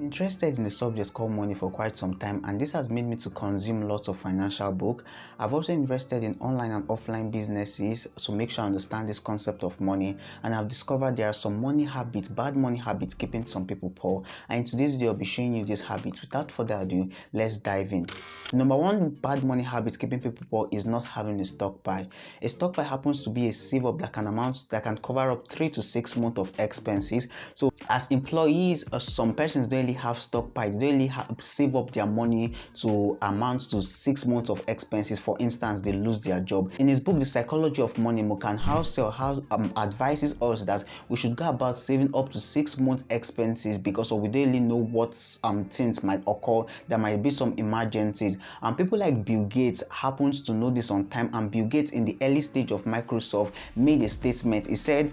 Interested in the subject called money for quite some time, and this has made me to consume lots of financial books. I've also invested in online and offline businesses to make sure I understand this concept of money, and I've discovered there are some money habits, bad money habits keeping some people poor. And in today's video I'll be showing you these habits. Without further ado, let's dive in. Number one bad money habit keeping people poor is not having a stockpile. A stockpile happens to be a save up that can cover up 3 to 6 months of expenses. So as employees, some persons don't really have stockpile. They don't really save up their money to amount to 6 months of expenses. For instance, they lose their job. In his book The Psychology of Money, Mokan Housel advises us that we should go about saving up to 6 months expenses because we don't really know what things might occur. There might be some emergencies, and people like Bill Gates happens to know this on time. And Bill Gates, in the early stage of Microsoft, made a statement. He said,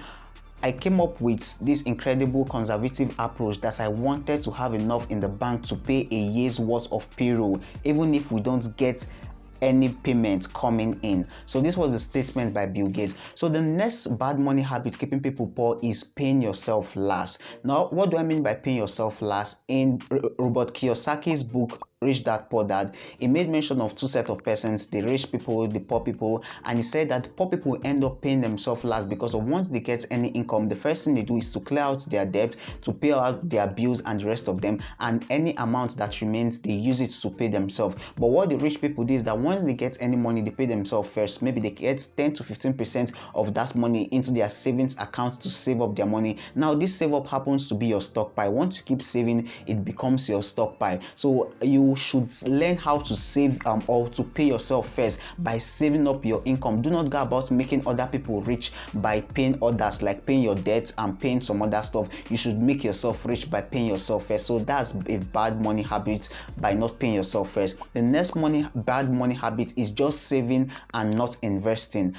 I came up with this incredible conservative approach that I wanted to have enough in the bank to pay a year's worth of payroll, even if we don't get any payment coming in. So this was a statement by Bill Gates. So the next bad money habit keeping people poor is paying yourself last. Now, what do I mean by paying yourself last? In Robert Kiyosaki's book Rich Dad Poor Dad, he made mention of two sets of persons: the rich people, the poor people. And he said that the poor people end up paying themselves last because once they get any income, the first thing they do is to clear out their debt, to pay out their bills and the rest of them, and any amount that remains they use it to pay themselves. But what the rich people do is that once they get any money, they pay themselves first. Maybe they get 10 to 15% of that money into their savings account to save up their money. Now this save up happens to be your stockpile. Once you keep saving, it becomes your stockpile. So you should learn how to save or to pay yourself first by saving up your income. Do not go about making other people rich by paying others, like paying your debts and paying some other stuff. You should make yourself rich by paying yourself first. So that's a bad money habit, by not paying yourself first. The next bad money habit is just saving and not investing.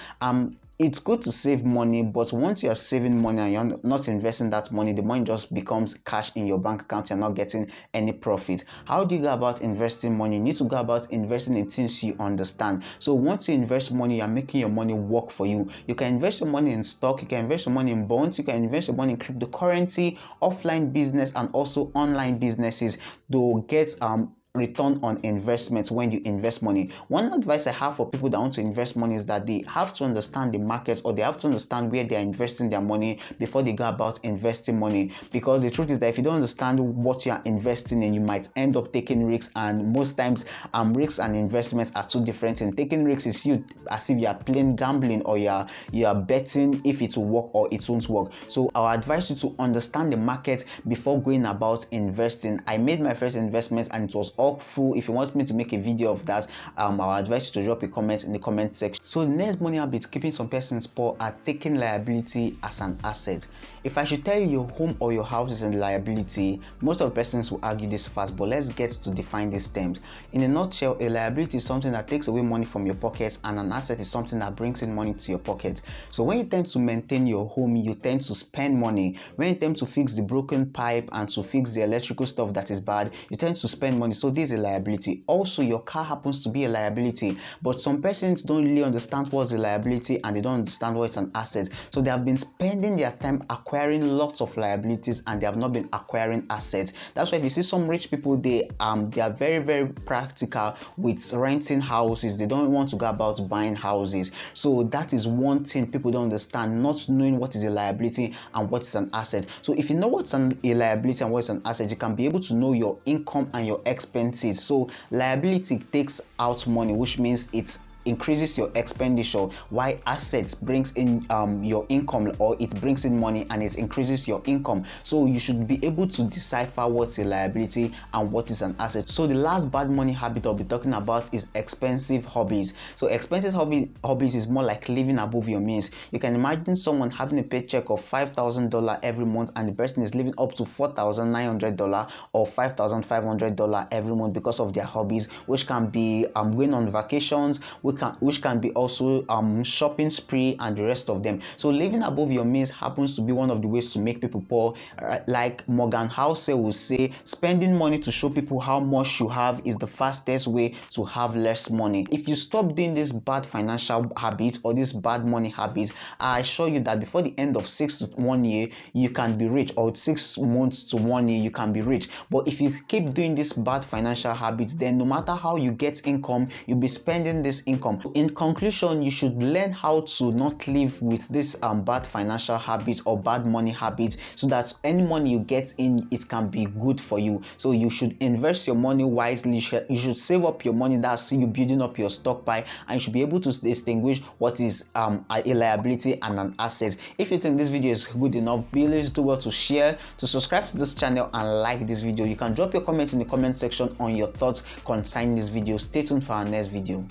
It's good to save money, but once you are saving money and you're not investing that money, the money just becomes cash in your bank account. You're not getting any profit. How do you go about investing money? You need to go about investing in things you understand. So once you invest money, you're making your money work for you. You can invest your money in stock, you can invest your money in bonds, you can invest your money in cryptocurrency, offline business, and also online businesses to get return on investment when you invest money. One advice I have for people that want to invest money is that they have to understand the market, or they have to understand where they are investing their money before they go about investing money. Because the truth is that if you don't understand what you are investing in, you might end up taking risks, and most times risks and investments are two different things. Taking risks is you as if you are playing gambling, or you are betting if it will work or it won't work. So I would advise you to understand the market before going about investing. I made my first investment and it was all full. If you want me to make a video of that, I'll advise you to drop a comment in the comment section. So the next money habit keeping some persons poor are taking liability as an asset. If I should tell you your home or your house is a liability, most of the persons will argue this fast, but let's get to define these terms. In a nutshell, a liability is something that takes away money from your pockets, and an asset is something that brings in money to your pocket. So when you tend to maintain your home, you tend to spend money. When you tend to fix the broken pipe and to fix the electrical stuff that is bad, you tend to spend money. So this is a liability. Also, your car happens to be a liability, but some persons don't really understand what's a liability and they don't understand what's an asset. So they have been spending their time acquiring lots of liabilities and they have not been acquiring assets. That's why if you see some rich people, they are very, very practical with renting houses. They don't want to go about buying houses. So that is one thing people don't understand, not knowing what is a liability and what is an asset. So if you know what's a liability and what's an asset, you can be able to know your income and your expenses. So liability takes out money, which means it increases your expenditure, while assets brings in your income, or it brings in money and it increases your income. So you should be able to decipher what's a liability and what is an asset. So the last bad money habit I'll be talking about is expensive hobbies. So expensive hobbies is more like living above your means. You can imagine someone having a paycheck of $5,000 every month and the person is living up to $4,900 or $5,500 every month because of their hobbies, which can be going on vacations, which can be also shopping spree and the rest of them. So living above your means happens to be one of the ways to make people poor. Like Morgan Housel will say, spending money to show people how much you have is the fastest way to have less money. If you stop doing this bad financial habit or this bad money habits, I assure you that before the end of 6 to 1 year you can be rich, or 6 months to 1 year you can be rich. But if you keep doing this bad financial habits, then no matter how you get income, you'll be spending this income. In conclusion, you should learn how to not live with this bad financial habits or bad money habits, so that any money you get in, it can be good for you. So you should invest your money wisely. You should save up your money. That's you building up your stockpile, and you should be able to distinguish what is a liability and an asset. If you think this video is good enough, please do well to share, to subscribe to this channel, and like this video. You can drop your comment in the comment section on your thoughts concerning this video. Stay tuned for our next video.